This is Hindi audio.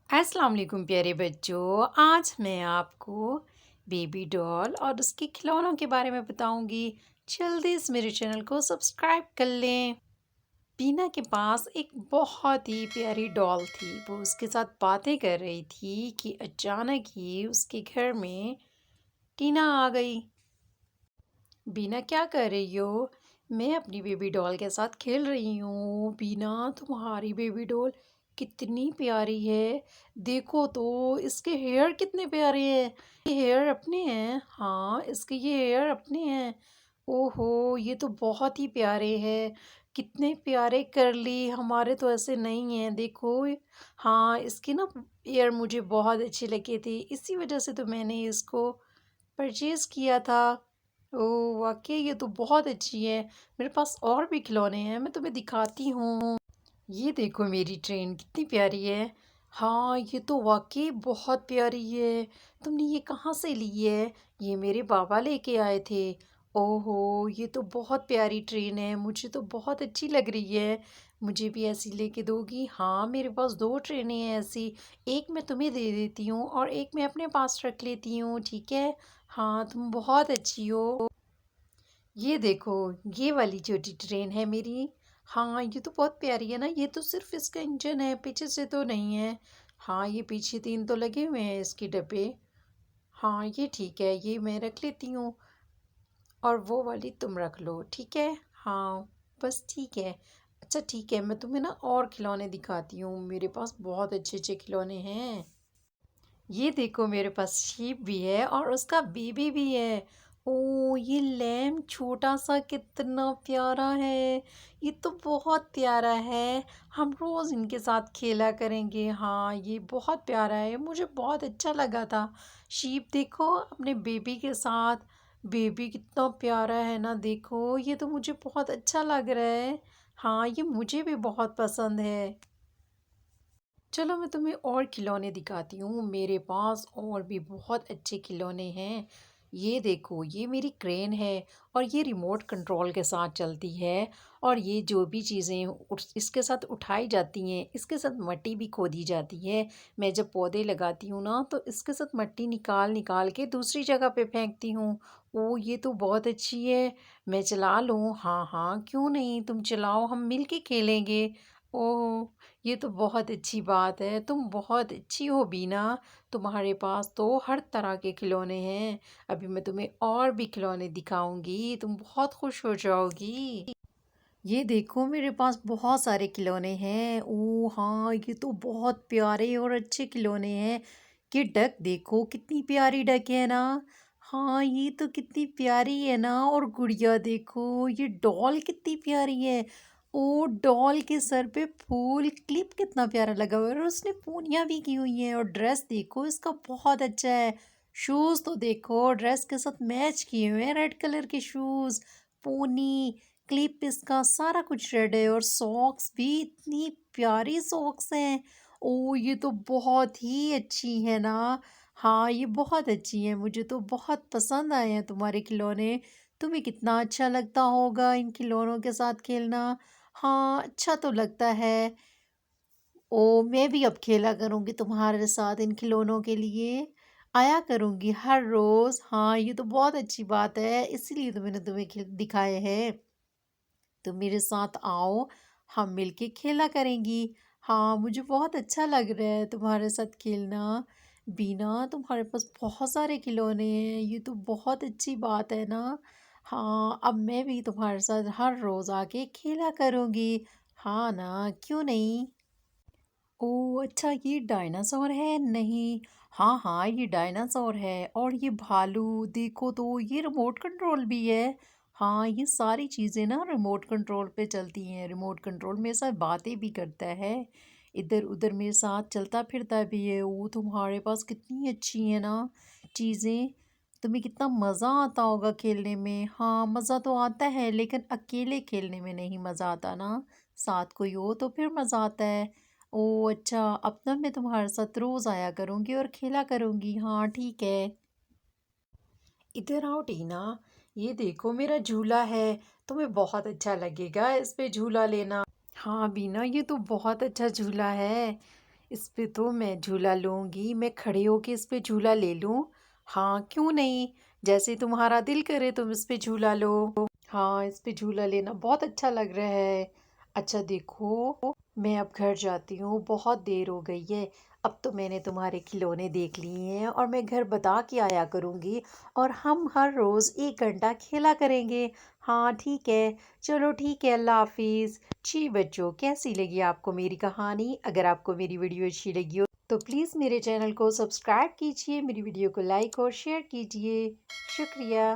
अस्सलाम वालेकुम प्यारे बच्चों। आज मैं आपको बेबी डॉल और उसके खिलौनों के बारे में बताऊंगी। जल्दी से मेरे चैनल को सब्सक्राइब कर लें। बीना के पास एक बहुत ही प्यारी डॉल थी। वो उसके साथ बातें कर रही थी कि अचानक ही उसके घर में टीना आ गई। बीना, क्या कर रही हो? मैं अपनी बेबी डॉल के साथ खेल रही हूँ। बीना, तुम्हारी बेबी डॉल कितनी प्यारी है। देखो तो इसके हेयर कितने प्यारे हैं। ये हेयर अपने हैं। हाँ, इसके ये हेयर अपने हैं। ओहो, ये तो बहुत ही प्यारे हैं। कितने प्यारे करली, हमारे तो ऐसे नहीं हैं। देखो, हाँ, इसके ना हेयर मुझे बहुत अच्छे लगे थे, इसी वजह से तो मैंने इसको परचेज किया था। ओह वाकई ये तो बहुत अच्छी है। मेरे पास और भी खिलौने हैं, मैं तुम्हें दिखाती हूँ। ये देखो मेरी ट्रेन कितनी प्यारी है। हाँ, ये तो वाकई बहुत प्यारी है। तुमने ये कहाँ से ली है? ये मेरे बाबा लेके आए थे। ओहो, ये तो बहुत प्यारी ट्रेन है, मुझे तो बहुत अच्छी लग रही है। मुझे भी ऐसी लेके दोगी? हाँ, मेरे पास दो ट्रेनें हैं ऐसी। एक मैं तुम्हें दे देती हूँ और एक मैं अपने पास रख लेती हूँ, ठीक है? हाँ, तुम बहुत अच्छी हो। ये देखो, ये वाली छोटी ट्रेन है मेरी। हाँ, ये तो बहुत प्यारी है ना। ये तो सिर्फ इसका इंजन है, पीछे से तो नहीं है। हाँ, ये पीछे तीन तो लगे हुए हैं इसके डब्बे। हाँ, ये ठीक है, ये मैं रख लेती हूँ और वो वाली तुम रख लो, ठीक है? हाँ, बस ठीक है। अच्छा ठीक है, मैं तुम्हें ना और खिलौने दिखाती हूँ। मेरे पास बहुत अच्छे अच्छे खिलौने हैं। ये देखो, मेरे पास शीप भी है और उसका बेबी भी है। ओ, ये लैम छोटा सा कितना प्यारा है। ये तो बहुत प्यारा है। हम रोज इनके साथ खेला करेंगे। हाँ, ये बहुत प्यारा है, मुझे बहुत अच्छा लगा था। शीप देखो अपने बेबी के साथ। बेबी कितना प्यारा है ना। देखो, ये तो मुझे बहुत अच्छा लग रहा है। हाँ, ये मुझे भी बहुत पसंद है। चलो मैं तुम्हें और खिलौने दिखाती हूँ। मेरे पास और भी बहुत अच्छे खिलौने हैं। ये देखो, ये मेरी क्रेन है और ये रिमोट कंट्रोल के साथ चलती है। और ये जो भी चीज़ें इसके साथ उठाई जाती हैं, इसके साथ मिट्टी भी खोदी जाती है। मैं जब पौधे लगाती हूँ ना, तो इसके साथ मिट्टी निकाल निकाल के दूसरी जगह पे फेंकती हूँ। ओ, ये तो बहुत अच्छी है। मैं चला लूँ? हाँ हाँ, क्यों नहीं, तुम चलाओ, हम मिल के खेलेंगे। ओह, ये तो बहुत अच्छी बात है। तुम बहुत अच्छी हो बीना। तुम्हारे पास तो हर तरह के खिलौने हैं। अभी मैं तुम्हें और भी खिलौने दिखाऊंगी, तुम बहुत खुश हो जाओगी। ये देखो, मेरे पास बहुत सारे खिलौने हैं। ओ हाँ, ये तो बहुत प्यारे और अच्छे खिलौने हैं। ये डक देखो, कितनी प्यारी डक है ना। हाँ, ये तो कितनी प्यारी है ना। और गुड़िया देखो, ये डॉल कितनी प्यारी है। ओ, डॉल के सर पे फूल क्लिप कितना प्यारा लगा हुआ है और उसने पूनियाँ भी की हुई हैं। और ड्रेस देखो इसका बहुत अच्छा है। शूज़ तो देखो, ड्रेस के साथ मैच किए हुए हैं, रेड कलर के शूज़, पोनी, क्लिप, इसका सारा कुछ रेड है। और सॉक्स भी इतनी प्यारी सॉक्स हैं। ओ, ये तो बहुत ही अच्छी है ना। हाँ, ये बहुत अच्छी है, मुझे तो बहुत पसंद आए हैं तुम्हारे खिलौने। तुम्हें कितना अच्छा लगता होगा इन खिलौनों के साथ खेलना। हाँ, अच्छा तो लगता है। ओ, मैं भी अब खेला करूंगी तुम्हारे साथ इन खिलौनों के लिए। आया करूंगी हर रोज। हाँ, ये तो बहुत अच्छी बात है, इसीलिए तो मैंने तुम्हें दिखाए हैं। तुम मेरे साथ आओ, हम मिलके खेला करेंगी। हाँ, मुझे बहुत अच्छा लग रहा है तुम्हारे साथ खेलना। बीना, तुम्हारे पास बहुत सारे खिलौने हैं, ये तो बहुत अच्छी बात है ना। हाँ, अब मैं भी तुम्हारे साथ हर रोज़ आके खेला करूँगी। हाँ ना, क्यों नहीं? ओह अच्छा, ये डायनासोर है? नहीं। हाँ हाँ, ये डायनासोर है। और ये भालू देखो तो, ये रिमोट कंट्रोल भी है। हाँ, ये सारी चीज़ें ना रिमोट कंट्रोल पे चलती हैं। रिमोट कंट्रोल मेरे साथ बातें भी करता है, इधर उधर मेरे साथ चलता फिरता भी है। वो तुम्हारे पास कितनी अच्छी है ना चीज़ें। तुम्हें कितना मज़ा आता होगा खेलने में। हाँ, मज़ा तो आता है, लेकिन अकेले खेलने में नहीं मज़ा आता ना। साथ कोई हो तो फिर मज़ा आता है। ओह अच्छा, अब ना मैं तुम्हारे साथ रोज आया करूंगी और खेला करूंगी। हाँ ठीक है। इधर आओ टीना, ये देखो मेरा झूला है। तुम्हें बहुत अच्छा लगेगा इस पे झूला लेना। हाँ बीना, ये तो बहुत अच्छा झूला है। इस पे तो मैं झूला लूँगी, मैं खड़े होके इस पे झूला ले लूँ। हाँ, क्यों नहीं? जैसे तुम्हारा दिल करे तुम इस पे झूला लो। हाँ, इस पे झूला लेना बहुत अच्छा लग रहा है। अच्छा देखो, मैं अब घर जाती हूँ, बहुत देर हो गई है। अब तो मैंने तुम्हारे खिलौने देख लिए हैं और मैं घर बता के आया करूँगी और हम हर रोज़ 1 घंटा खेला करेंगे। हाँ, ठीक है। चलो ठीक है, अल्लाह हाफ़िज़। जी बच्चों, कैसी लगी आपको मेरी कहानी? अगर आपको मेरी वीडियो अच्छी लगी हो तो प्लीज़ मेरे चैनल को सब्सक्राइब कीजिए, मेरी वीडियो को लाइक और शेयर कीजिए। शुक्रिया।